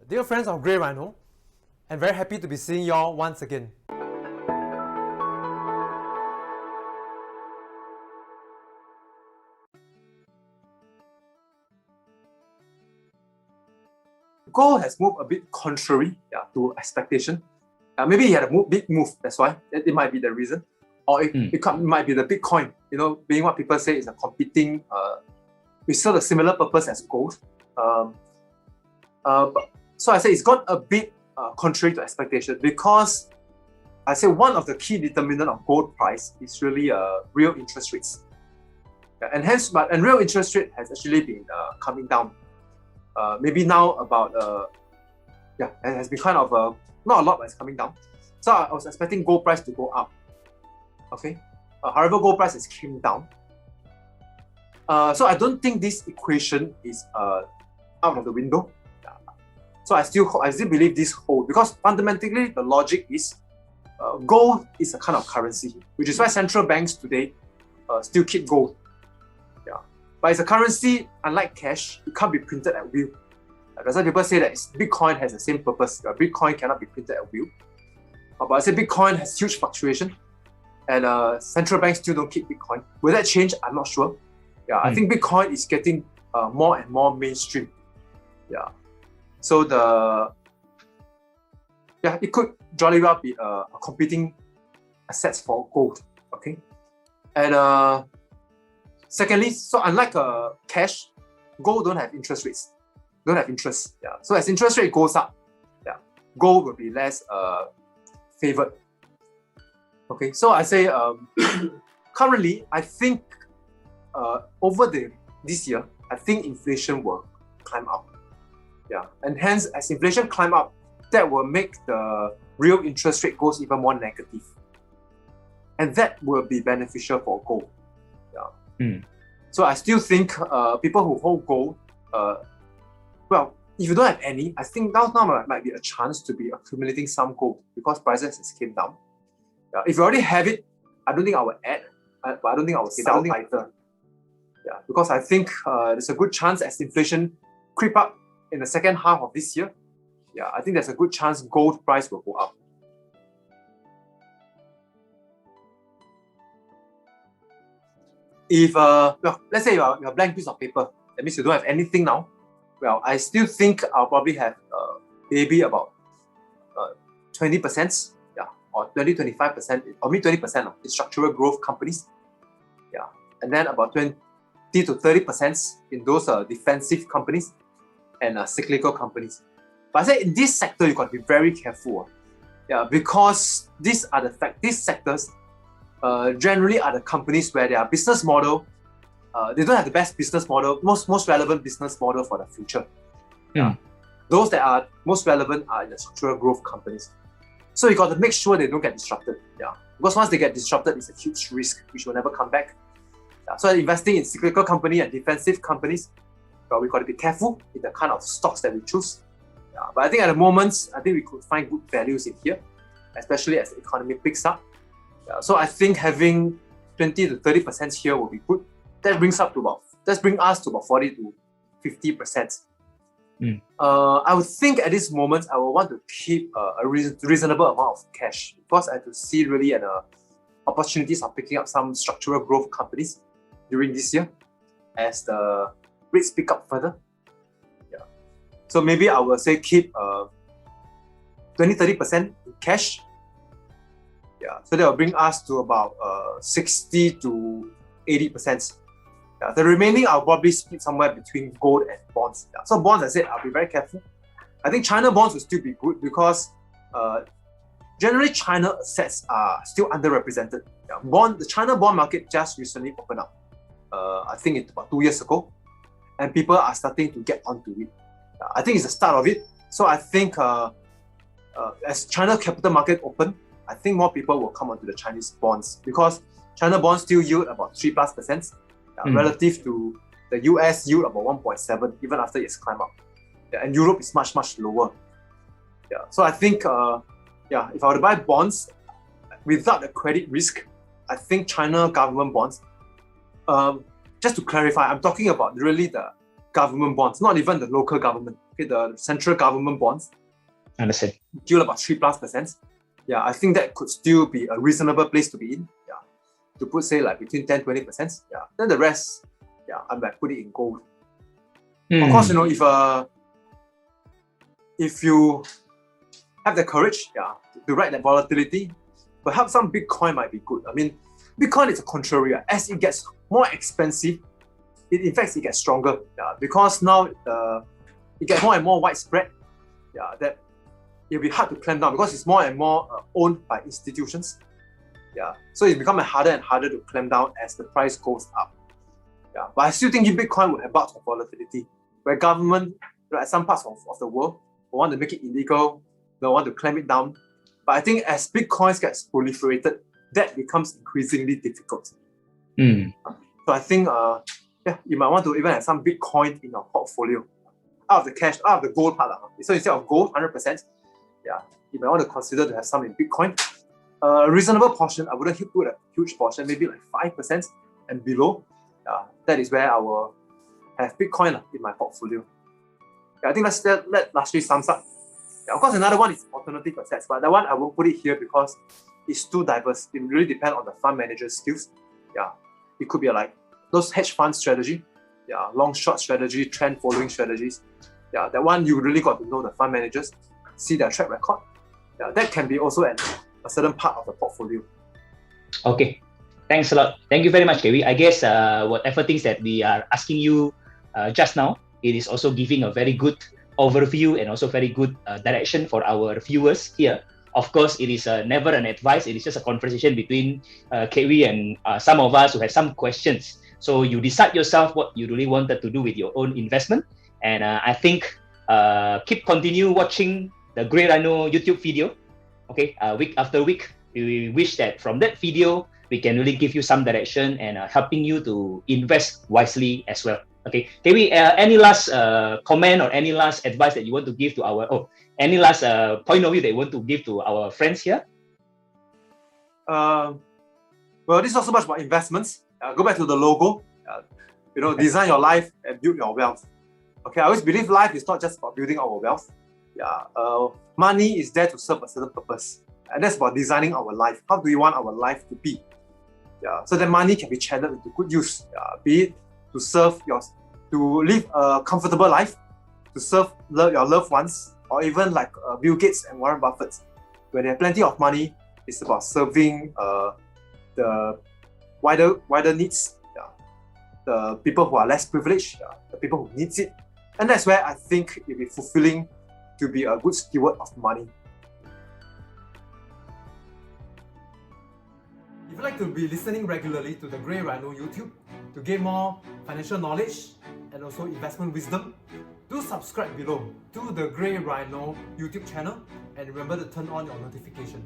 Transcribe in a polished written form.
Dear friends of Grey Rhino, I'm very happy to be seeing y'all once again. Gold has moved a bit contrary to expectation. Maybe he had a big move, that's why. It might be the reason. Or it might be the Bitcoin, being what people say is a competing, we serve a similar purpose as gold. So I say it's got a bit contrary to expectation because I say one of the key determinant of gold price is really real interest rates. And real interest rate has actually been coming down. Maybe now about, it has been kind of, not a lot, but it's coming down. So I was expecting gold price to go up. Okay. However, gold price has came down. So I don't think this equation is out of the window. So I still believe this holds because fundamentally the logic is gold is a kind of currency, which is why central banks today still keep gold. But it's a currency, unlike cash, it can't be printed at will. That's why people say that Bitcoin has the same purpose. Bitcoin cannot be printed at will. But I say Bitcoin has huge fluctuation, and central banks still don't keep Bitcoin. Will that change? I'm not sure. I think Bitcoin is getting more and more mainstream. So it could jolly well be a competing assets for gold. Okay, and secondly, so unlike cash, gold don't have interest rates, don't have interest. So as interest rate goes up, gold will be less favored. Okay, so I say currently I think over this year, I think inflation will climb up. And hence, as inflation climb up, that will make the real interest rate goes even more negative. And that will be beneficial for gold. So I still think people who hold gold, well, if you don't have any, I think now might be a chance to be accumulating some gold because prices has came down. If you already have it, I don't think I will add, but I don't think I will sell either. Because I think there's a good chance as inflation creep up in the second half of this year, I think there's a good chance gold price will go up. If, let's say you have a blank piece of paper, that means you don't have anything now, well, I still think I'll probably have maybe about 20%, or 20-25%, or maybe 20% in structural growth companies. And then about 20 to 30% in those defensive companies and cyclical companies. But I say in this sector, you've got to be very careful. Because these sectors generally are the companies where their business model, they don't have the best business model, most relevant business model for the future. Those that are most relevant are in the structural growth companies. So you got to make sure they don't get disrupted. Because once they get disrupted, it's a huge risk which will never come back. So investing in cyclical company and defensive companies, well, we've got to be careful in the kind of stocks that we choose. But I think at the moment, I think we could find good values in here, especially as the economy picks up. So I think having 20 to 30% here will be good. That brings us to about 40 to 50%. I would think at this moment, I will want to keep a reasonable amount of cash because I have to see really opportunities of picking up some structural growth companies during this year as the rates pick up further. So maybe I will say keep 20-30% in cash. So that will bring us to about 60 to 80%. The remaining I'll probably split somewhere between gold and bonds. So bonds, I said, I'll be very careful. I think China bonds will still be good because generally China assets are still underrepresented. The China bond market just recently opened up. I think it's about 2 years ago, and people are starting to get onto it. I think it's the start of it. So I think as China capital market open, I think more people will come onto the Chinese bonds because China bonds still yield about 3+%, relative to the US yield about 1.7 even after it's climbed up. And Europe is much, much lower. So I think, if I were to buy bonds without the credit risk, I think China government bonds, just to clarify, I'm talking about really the government bonds, not even the local government, okay, the central government bonds, Understand. yield about 3+%. Yeah, I think that could still be a reasonable place to be in. Yeah, to put say like between 10-20%. Yeah, then the rest, yeah, I might put it in gold. Of course, if you have the courage, yeah, to ride that volatility, perhaps some Bitcoin might be good. I mean, Bitcoin is a contrary. As it gets more expensive, in fact, it gets stronger. Yeah, because now it gets more and more widespread. Yeah, that it'll be hard to clamp down because it's more and more owned by institutions. Yeah, so it's becoming harder and harder to clamp down as the price goes up. Yeah, but I still think Bitcoin will have bouts of volatility, where government, at some parts of the world, will want to make it illegal, they want to clamp it down. But I think as Bitcoins gets proliferated, that becomes increasingly difficult. So I think, you might want to even have some Bitcoin in your portfolio, out of the cash, out of the gold part. So instead of gold, 100%, yeah, you might want to consider to have some in Bitcoin. A reasonable portion, I wouldn't put a huge portion, maybe like 5% and below. That is where I will have Bitcoin in my portfolio. Yeah, I think that largely sums up. Yeah, of course, another one is alternative assets, but that one I won't put it here because it's too diverse. It really depends on the fund manager's skills. Yeah, it could be like those hedge fund strategy, yeah, long short strategy, trend following strategies. Yeah, that one you really got to know the fund managers, see their track record. Yeah, that can be also a certain part of the portfolio. Okay, thanks a lot. Thank you very much, Kek Wee. I guess whatever things that we are asking you just now, it is also giving a very good overview and also very good direction for our viewers here. Of course, it is never an advice. It is just a conversation between Kek Wee and some of us who have some questions. So you decide yourself what you really wanted to do with your own investment. And I think continue watching the Grey Rhino YouTube video. Okay, week after week, we wish that from that video, we can really give you some direction and helping you to invest wisely as well. Okay, Kek Wee, any last comment or any last advice that you want to give to any last point of view that you want to give to our friends here? Well, this is not so much about investments. Go back to the logo. Design your life and build your wealth. Okay, I always believe life is not just about building our wealth. Yeah, money is there to serve a certain purpose, and that's about designing our life. How do we want our life to be? Yeah, so that money can be channeled into good use. Be it to live a comfortable life, to serve your loved ones, or even like Bill Gates and Warren Buffett, when they have plenty of money, it's about serving the wider needs, the people who are less privileged, the people who needs it, and that's where I think it'll be fulfilling to be a good steward of money. If you'd like to be listening regularly to the Grey Rhino YouTube to gain more financial knowledge and also investment wisdom, do subscribe below to the Grey Rhino YouTube channel and remember to turn on your notification.